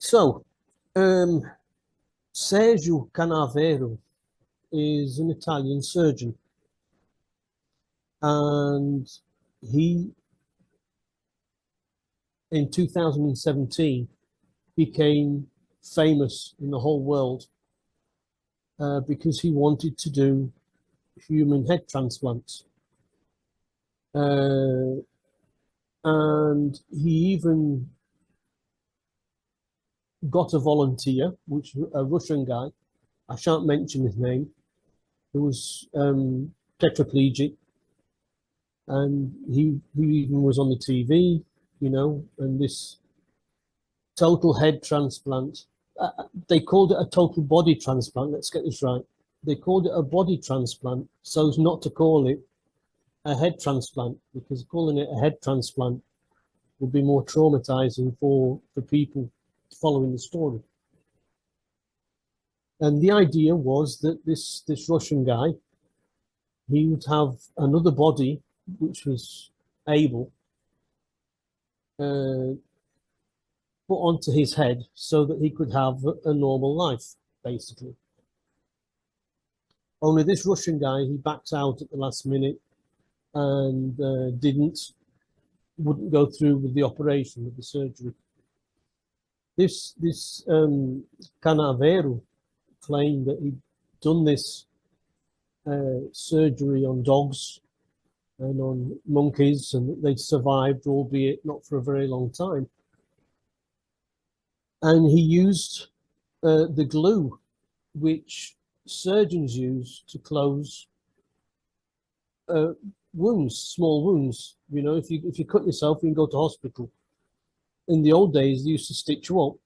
So, um, Sergio Canavero is an Italian surgeon, and he, in 2017, became famous in the whole world because he wanted to do human head transplants. And he even got a volunteer, which a Russian guy, I shan't mention his name, who was tetraplegic, and he even was on the TV, and this total head transplant. They called it a total body transplant. Let's get this right. They called it a body transplant so as not to call it a head transplant, because calling it a head transplant would be more traumatizing for the people following the story. And the idea was that this Russian guy, he would have another body which was able put onto his head so that he could have a normal life, basically. Only this Russian guy, he backed out at the last minute and wouldn't go through with the operation, with the surgery. This Canavero claimed that he'd done this surgery on dogs and on monkeys, and that they'd survived, albeit not for a very long time. And he used the glue which surgeons use to close wounds, small wounds. If you cut yourself, you can go to hospital. In the old days, they used to stitch you up,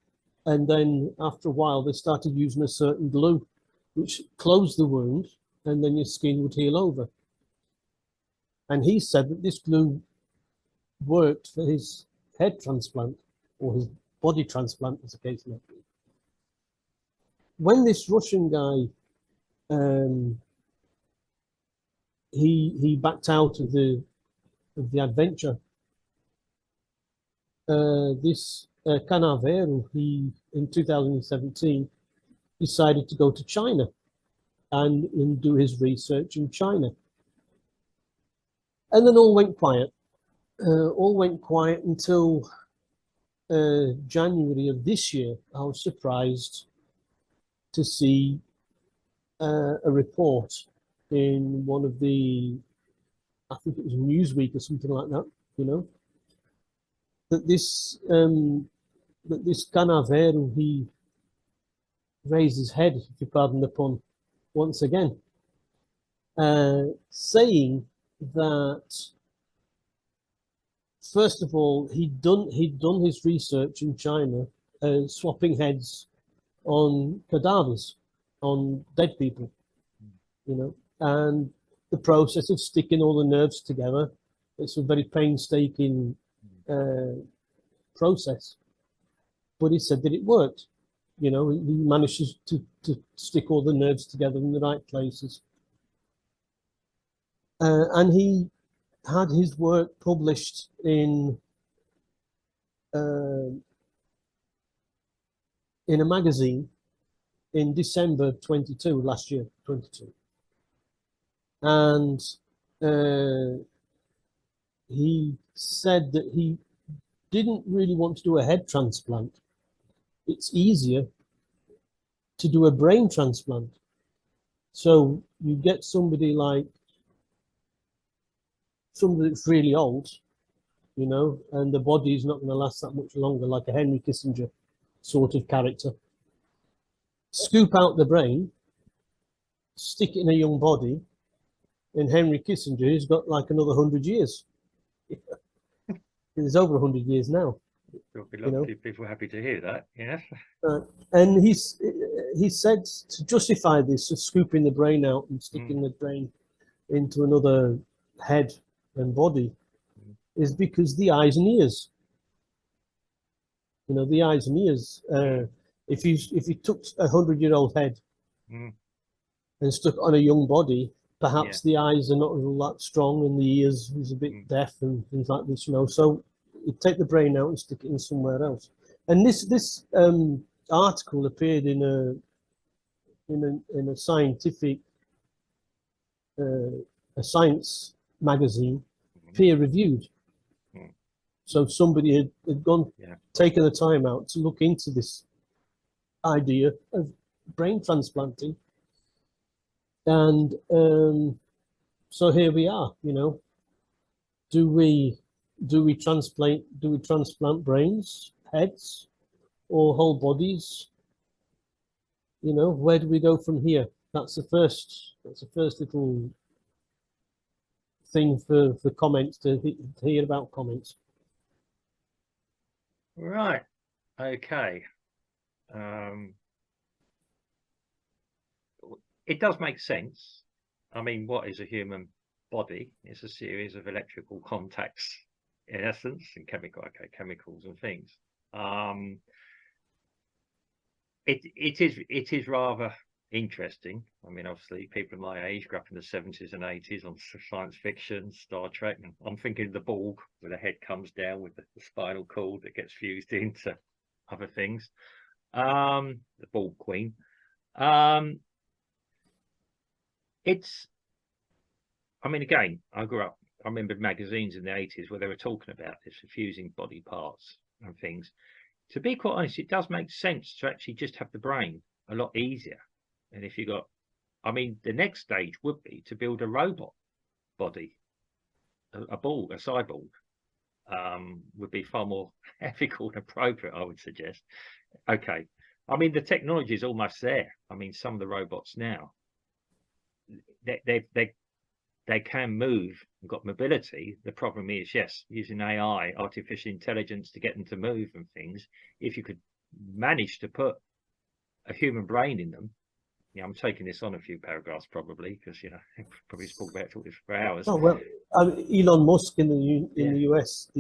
and then after a while, they started using a certain glue, which closed the wound, and then your skin would heal over. And he said that this glue worked for his head transplant, or his body transplant, as the case may be. When this Russian guy, he backed out of the adventure, this Canavero, in 2017, decided to go to China and do his research in China. And then all went quiet. All went quiet until January of this year. I was surprised to see a report in one of I think it was Newsweek or something like that, that this Canavero, he raised his head, if you pardon the pun, once again, saying that, first of all, he'd done his research in China, swapping heads on cadavers, on dead people, and the process of sticking all the nerves together, it's a very painstaking process. But he said that it worked. He managed to stick all the nerves together in the right places. And he had his work published in a magazine in December 22, last year, 22. And he said that he didn't really want to do a head transplant. It's easier to do a brain transplant. So you get somebody that's really old, and the body is not going to last that much longer, like a Henry Kissinger sort of character. Scoop out the brain, stick it in a young body, and Henry Kissinger has got like another 100 years. It's over 100 years now. There'll be lots of people happy to hear that, yes. And he said to justify this of scooping the brain out and sticking the brain into another head and body is because the eyes and ears. The eyes and ears. If you took a 100-year-old head and stuck it on a young body, perhaps the eyes are not all that strong and the ears is a bit deaf and things like this, So you take the brain out and stick it in somewhere else. And this article appeared in a scientific a science magazine, peer reviewed. So somebody had gone, taken the time out to look into this idea of brain transplanting. And so here we are, you know. Do we transplant brains, heads, or whole bodies? You know, where do we go from here? That's the first little thing for comments to hear about comments. Right. Okay. It does make sense. I mean, what is a human body? It's a series of electrical contacts, in essence, and chemicals and things. It is rather interesting. I mean, obviously, people of my age grew up in the 70s and 80s on science fiction, Star Trek. And I'm thinking of the Borg, where the head comes down with the spinal cord that gets fused into other things. The Borg Queen. I mean, again, I remember magazines in the 80s where they were talking about this, fusing body parts and things. To be quite honest, it does make sense to actually just have the brain a lot easier. And if you got, I mean, the next stage would be to build a robot body, a cyborg, would be far more ethical and appropriate, I would suggest. Okay. I mean, the technology is almost there. I mean, some of the robots now, they can move and got mobility. The problem is, yes, using AI, artificial intelligence, to get them to move and things. If you could manage to put a human brain in them, yeah, I'm taking this on a few paragraphs probably, because you know probably talk about this for hours. Oh well, Elon Musk in the US, I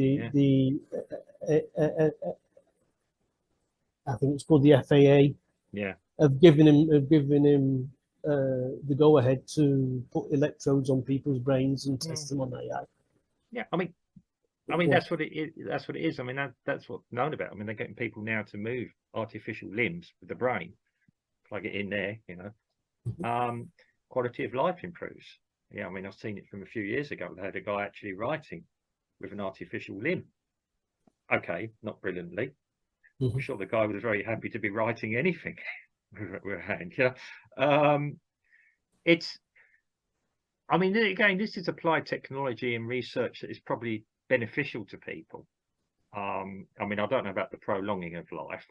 think it's called the FAA. Yeah, have given him the go ahead to put electrodes on people's brains and test them on AI. Yeah, I mean, that's what it is. That's what it is. I mean, that's what's known about. I mean, they're getting people now to move artificial limbs with the brain, plug it in there. You know, quality of life improves. Yeah, I mean, I've seen it from a few years ago. They had a guy actually writing with an artificial limb. Okay, not brilliantly. I'm sure the guy was very happy to be writing anything with a hand. Yeah, I mean, again, this is applied technology and research that is probably beneficial to people. I mean, I don't know about the prolonging of life,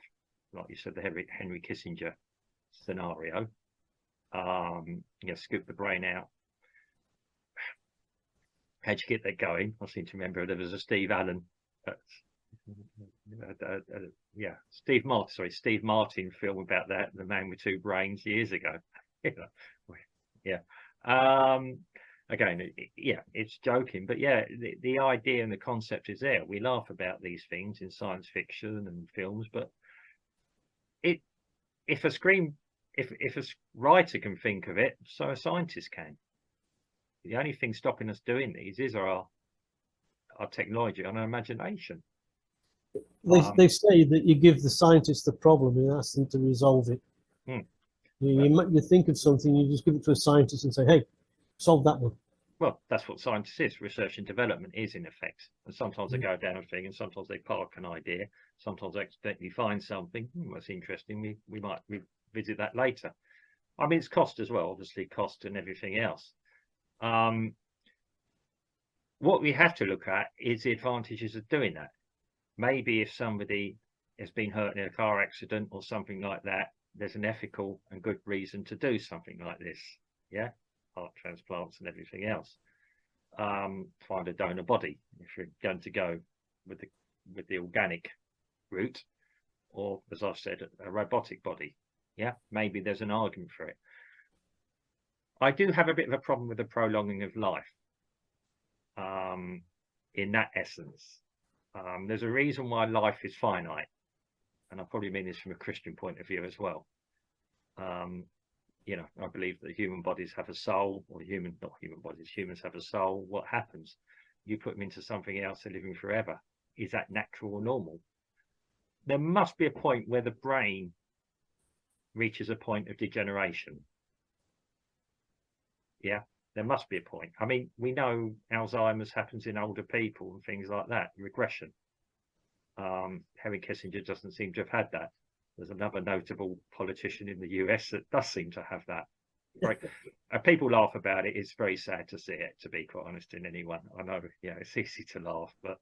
like you said, the Henry Kissinger scenario. Scoop the brain out. How'd you get that going? I seem to remember there was a Steve Allen, Steve Martin film about that, The Man with Two Brains, years ago. Yeah. Again, it's joking, but yeah, the idea and the concept is there. We laugh about these things in science fiction and films, but if a writer can think of it, so a scientist can. The only thing stopping us doing these is our technology and our imagination. They say that you give the scientist the problem and ask them to resolve it. You think of something, you just give it to a scientist and say, hey, solve that one. Well, that's what scientists is. Research and development is, in effect. And sometimes they go down a thing, and sometimes they park an idea. Sometimes they accidentally find something. That's interesting. We might revisit that later. I mean, it's cost as well, obviously, cost and everything else. What we have to look at is the advantages of doing that. Maybe if somebody has been hurt in a car accident or something like that, there's an ethical and good reason to do something like this. Yeah, heart transplants and everything else. Find a donor body if you're going to go with the organic route, or as I've said, a robotic body. Yeah, maybe there's an argument for it. I do have a bit of a problem with the prolonging of life. In that essence, there's a reason why life is finite, and I probably mean this from a Christian point of view as well. You know, I believe that human bodies have a soul, or humans have a soul. What happens? You put them into something else, they're living forever. Is that natural or normal? there must be a point where the brain reaches a point of degeneration. Yeah, there must be a point. I mean, we know Alzheimer's happens in older people and things like that, regression. Henry Kissinger doesn't seem to have had that. There's another notable politician in the US that does seem to have that. Right. People laugh about it. It's very sad to see it, to be quite honest, in anyone. I know, yeah, it's easy to laugh, but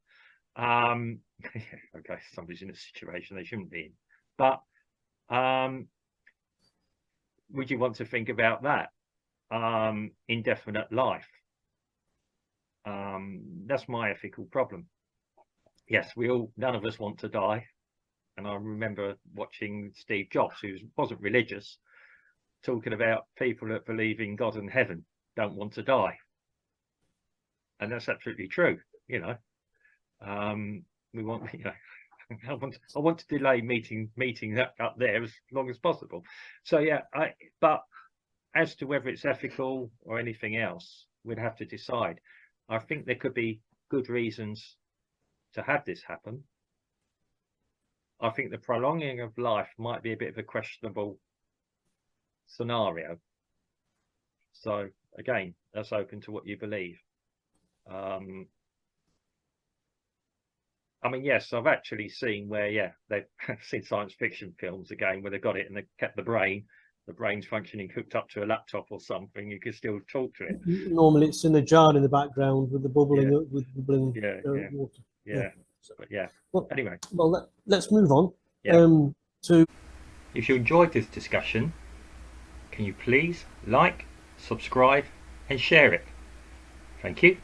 okay, somebody's in a situation they shouldn't be in. But would you want to think about that? Indefinite life. That's my ethical problem. Yes, none of us want to die. And I remember watching Steve Jobs, who wasn't religious, talking about people that believe in God and heaven don't want to die. And that's absolutely true, you know. We want, you know, I want to delay meeting that up there as long as possible. So yeah, but as to whether it's ethical or anything else, we'd have to decide. I think there could be good reasons to have this happen. I think the prolonging of life might be a bit of a questionable scenario. So again, that's open to what you believe. I mean, yes, I've actually seen where, yeah, they've seen science fiction films again where they got it and they kept the brain's functioning hooked up to a laptop or something. You can still talk to it. Normally, it's in a jar in the background with the bubbling, water. Yeah. But yeah. Well, anyway. Well, let's move on. Yeah. If you enjoyed this discussion, can you please like, subscribe, and share it? Thank you.